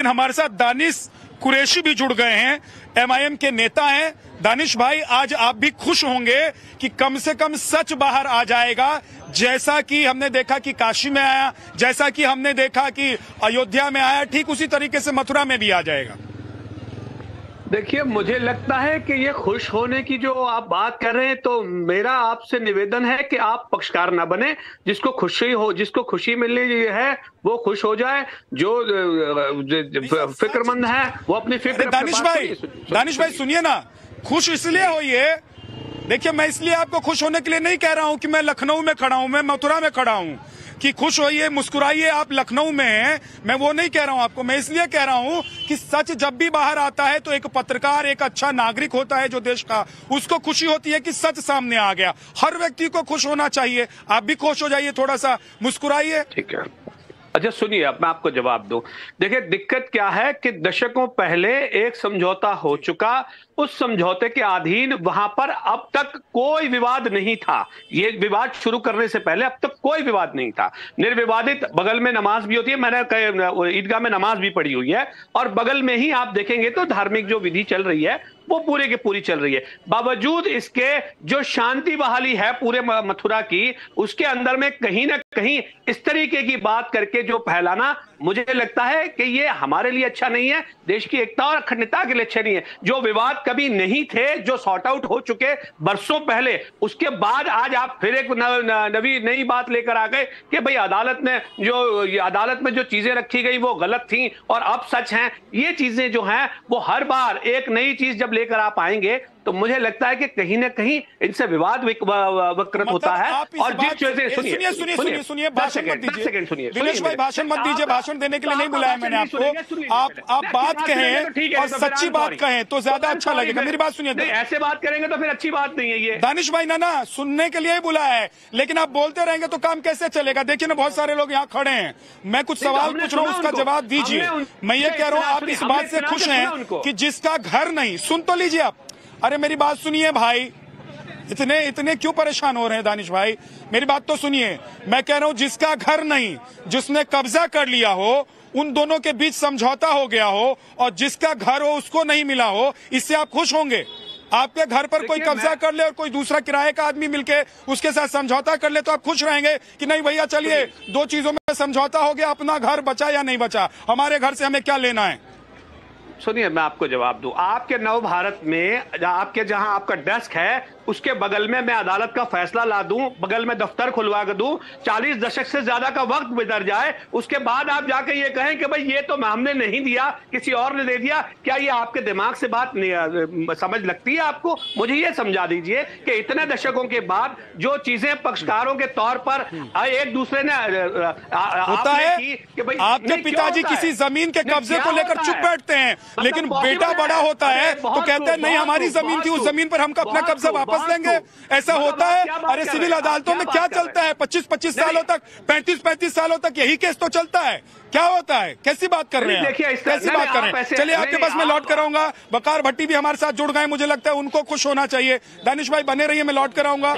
हमारे साथ दानिश कुरैशी भी जुड़ गए हैं, एमआईएम के नेता हैं। दानिश भाई, आज आप भी खुश होंगे कि कम से कम सच बाहर आ जाएगा, जैसा कि हमने देखा कि काशी में आया, जैसा कि हमने देखा कि अयोध्या में आया, ठीक उसी तरीके से मथुरा में भी आ जाएगा। देखिए, मुझे लगता है कि ये खुश होने की जो आप बात कर रहे हैं, तो मेरा आपसे निवेदन है कि आप पक्षकार ना बने। जिसको खुशी हो, जिसको खुशी मिल रही है वो खुश हो जाए। जो फिक्रमंद है वो अपनी फिक्र। दानिश भाई सुनिए ना, खुश इसलिए होइए। देखिए, मैं इसलिए आपको खुश होने के लिए नहीं कह रहा हूं कि मैं लखनऊ में खड़ा हूं, मैं मथुरा में खड़ा हूं कि खुश होइए, मुस्कुराइए, आप लखनऊ में हैं, मैं वो नहीं कह रहा हूं आपको। मैं इसलिए कह रहा हूं कि सच जब भी बाहर आता है तो एक पत्रकार, एक अच्छा नागरिक होता है जो देश का, उसको खुशी होती है कि सच सामने आ गया। हर व्यक्ति को खुश होना चाहिए। आप भी खुश हो जाइए, थोड़ा सा मुस्कुराइए। ठीक है। अच्छा सुनिए, अब मैं आपको जवाब दूं। देखिए, दिक्कत क्या है कि दशकों पहले एक समझौता हो चुका, उस समझौते के अधीन वहां पर अब तक कोई विवाद नहीं था। ये विवाद शुरू करने से पहले अब तक कोई विवाद नहीं था। निर्विवादित, बगल में नमाज भी होती है, मैंने ईदगाह में नमाज भी पढ़ी हुई है, और बगल में ही आप देखेंगे तो धार्मिक जो विधि चल रही है वो पूरे की पूरी चल रही है। बावजूद इसके जो शांति बहाली है पूरे मथुरा की, उसके अंदर में कहीं ना कहीं इस तरीके की बात करके जो फैलाना, मुझे लगता है कि ये हमारे लिए अच्छा नहीं है, देश की एकता और अखंडता के लिए अच्छा नहीं है। जो विवाद कभी नहीं थे, जो सॉर्ट आउट हो चुके बरसों पहले, उसके बाद आज आप फिर एक नई बात लेकर आ गए कि भाई अदालत में जो चीजें रखी गई वो गलत थी और अब सच हैं। ये चीजें जो हैं वो हर बार एक नई चीज जब लेकर आप आएंगे तो मुझे लगता है कि कहीं ना कहीं इनसे विवाद वक्रत होता है। और जिस चीजें सुनिए, भाषण मत दीजिए दिनेश भाई, भाषण मत दीजिए। भाषण देने के लिए नहीं बुलाया मैंने आपको। आप बात कहें और सच्ची बात कहें तो ज्यादा अच्छा लगेगा। मेरी बात सुनिए। ऐसे बात करेंगे तो फिर अच्छी बात नहीं है ये। दानिश भाई, ना सुनने के लिए ही बुलाया है, लेकिन आप बोलते रहेंगे तो काम कैसे चलेगा? देखिए ना, बहुत सारे लोग यहाँ खड़े हैं, मैं कुछ सवाल पूछ रहा हूँ, उसका जवाब दीजिए। मैं ये कह रहा हूँ, आप इस बात से खुश हैं कि जिसका घर नहीं, सुन तो लीजिए आप। अरे मेरी बात सुनिए भाई, इतने क्यों परेशान हो रहे हैं दानिश भाई? मेरी बात तो सुनिए। मैं कह रहा हूं, जिसका घर नहीं, जिसने कब्जा कर लिया हो, उन दोनों के बीच समझौता हो गया हो, और जिसका घर हो उसको नहीं मिला हो, इससे आप खुश होंगे? आपके घर पर कोई कब्जा कर ले और कोई दूसरा किराए का आदमी मिलके उसके साथ समझौता कर ले तो आप खुश रहेंगे कि नहीं भैया चलिए दो चीजों में समझौता हो गया, अपना घर बचा या नहीं बचा, हमारे घर से हमें क्या लेना है? सुनिए, मैं आपको जवाब दूं। आपके नव भारत में जहां आपका डेस्क है उसके बगल में मैं अदालत का फैसला ला दूं, बगल में दफ्तर खुलवा कर दूं, 40 दशक से ज्यादा का वक्त गुजर जाए, उसके बाद आप जाके ये कहें कि भाई ये तो हमने नहीं दिया, किसी और ने दे दिया। क्या ये आपके दिमाग से बात समझ लगती है आपको? मुझे ये समझा दीजिए कि इतने दशकों के बाद जो चीजें पक्षकारों के तौर पर एक दूसरे ने होता है कि भाई आपके पिताजी किसी जमीन के कब्जे को लेकर चुप बैठते हैं, लेकिन बेटा बड़ा होता है तो कहते हैं नहीं हमारी जमीन थी, उस जमीन पर हमका अपना कब्जा वापस लेंगे। ऐसा होता है। अरे सिविल अदालतों में क्या चलता है? 25-25 सालों तक, 35-35 सालों तक यही केस तो चलता है। क्या होता है? कैसी बात कर रहे हैं? कैसी बात कर रहे हैं? चलिए आपके पास मैं लौट कर आऊंगा। वकार भट्टी भी हमारे साथ जुड़ गए, मुझे लगता है उनको खुश होना चाहिए। दानिश भाई बने रहिए, मैं लौट कर आऊंगा।